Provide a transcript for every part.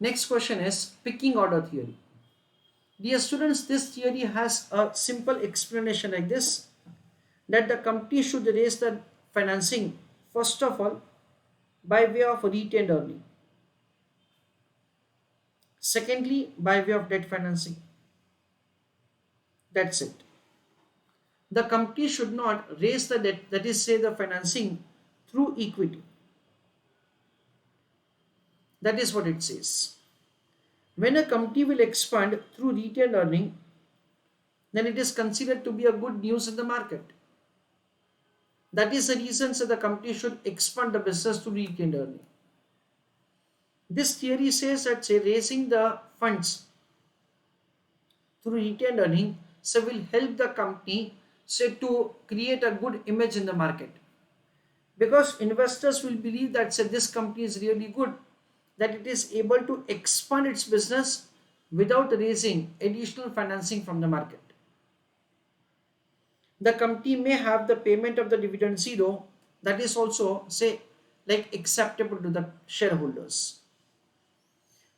Next question is picking order theory. Dear students, this theory has a simple explanation like this, that the company should raise the financing first of all by way of retained earning, secondly by way of debt financing. That's it. The company should not raise the debt, that is say the financing, through equity. That is what it says. When a company will expand through retained earning, then it is considered to be a good news in the market. That is the reason so the company should expand the business through retained earning. This theory says that say raising the funds through retained earning so will help the company say to create a good image in the market, because investors will believe that say this company is really good, that it is able to expand its business without raising additional financing from the market. The company may have the payment of the dividend zero, that is also say like acceptable to the shareholders.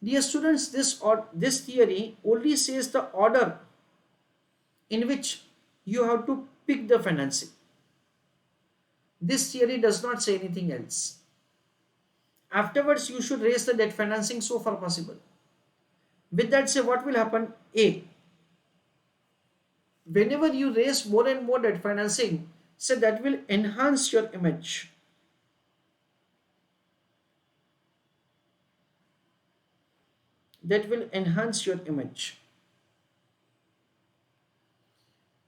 Dear students, this theory only says the order in which you have to pick the financing. This theory does not say anything else. Afterwards, you should raise the debt financing so far possible. With that, say what will happen? A. Whenever you raise more and more debt financing, say that will enhance your image. That will enhance your image.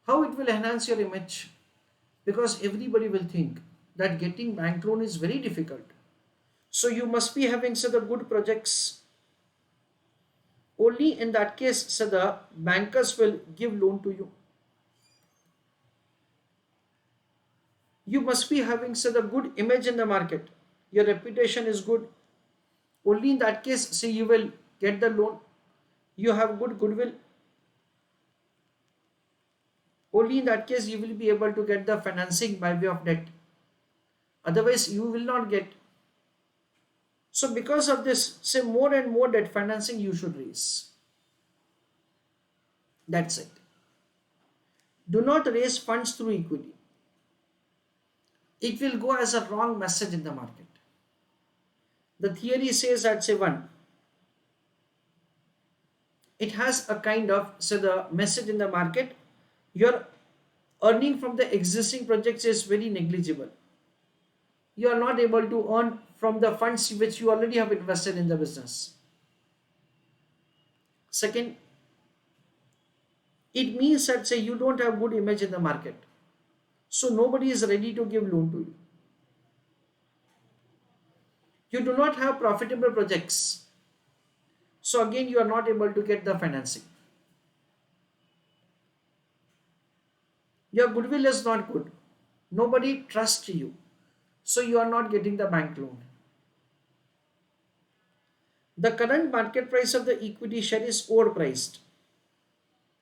How it will enhance your image? Because everybody will think that getting bank loan is very difficult. So you must be having such a good projects. Only in that case, so the bankers will give loan to you. You must be having such a good image in the market. Your reputation is good. Only in that case, say you will get the loan. You have good goodwill. Only in that case you will be able to get the financing by way of debt. Otherwise, you will not get. So because of this, say more and more debt financing you should raise. That's it. Do not raise funds through equity. It will go as a wrong message in the market. The theory says that say one, it has a kind of say the message in the market, your earning from the existing projects is very negligible. You are not able to earn from the funds which you already have invested in the business. Second, it means that say you don't have good image in the market, so nobody is ready to give loan to you. You do not have profitable projects, so again you are not able to get the financing. Your goodwill is not good, nobody trusts you, so you are not getting the bank loan. The current market price of the equity share is overpriced.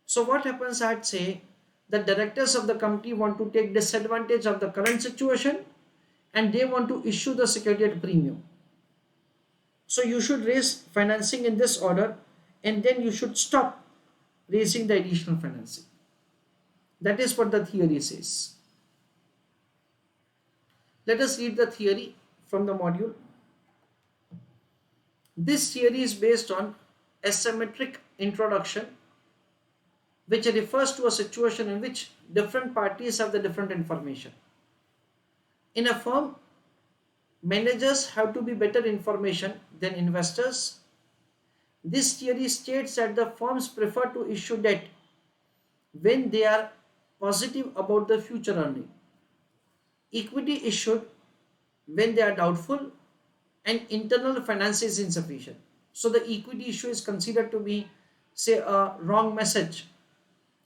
So what happens at say the directors of the company want to take disadvantage of the current situation and they want to issue the security at premium. So you should raise financing in this order and then you should stop raising the additional financing. That is what the theory says. Let us read the theory from the module. This theory is based on asymmetric introduction, which refers to a situation in which different parties have the different information. In a firm, managers have to be better information than investors. This theory states that the firms prefer to issue debt when they are positive about the future earning. Equity issued when they are doubtful and internal finance is insufficient. So the equity issue is considered to be say a wrong message.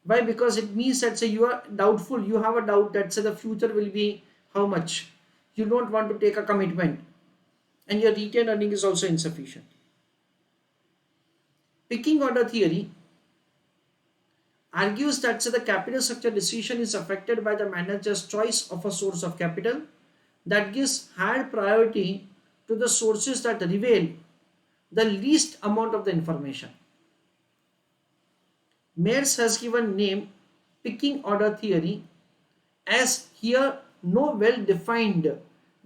Why? Because it means that say you are doubtful, you have a doubt that say the future will be how much. You don't want to take a commitment and your retained earning is also insufficient. Picking order theory argues that say the capital structure decision is affected by the manager's choice of a source of capital that gives higher priority to the sources that reveal the least amount of the information. Mayers has given name picking order theory, as here no well defined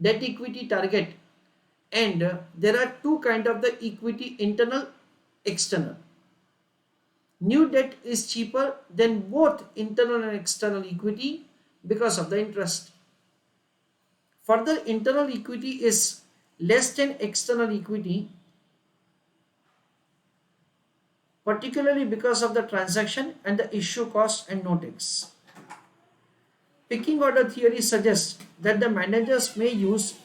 debt equity target, and there are two kind of the equity, internal, external. New debt is cheaper than both internal and external equity because of the interest. Further, internal equity is less than external equity, particularly because of the transaction and the issue cost and no tax. Picking order theory suggests that the managers may use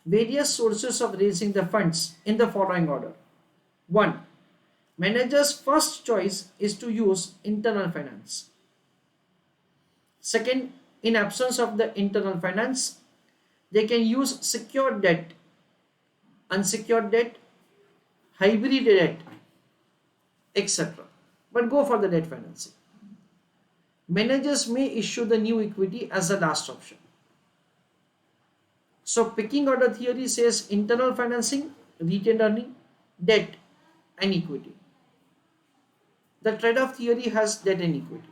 various sources of raising the funds in the following order. 1. Manager's first choice is to use internal finance. Second, in absence of the internal finance, they can use secured debt, unsecured debt, hybrid debt, etc. But go for the debt financing. Managers may issue the new equity as the last option. So picking order theory says internal financing, retained earning, debt and equity. The trade-off theory has debt and equity.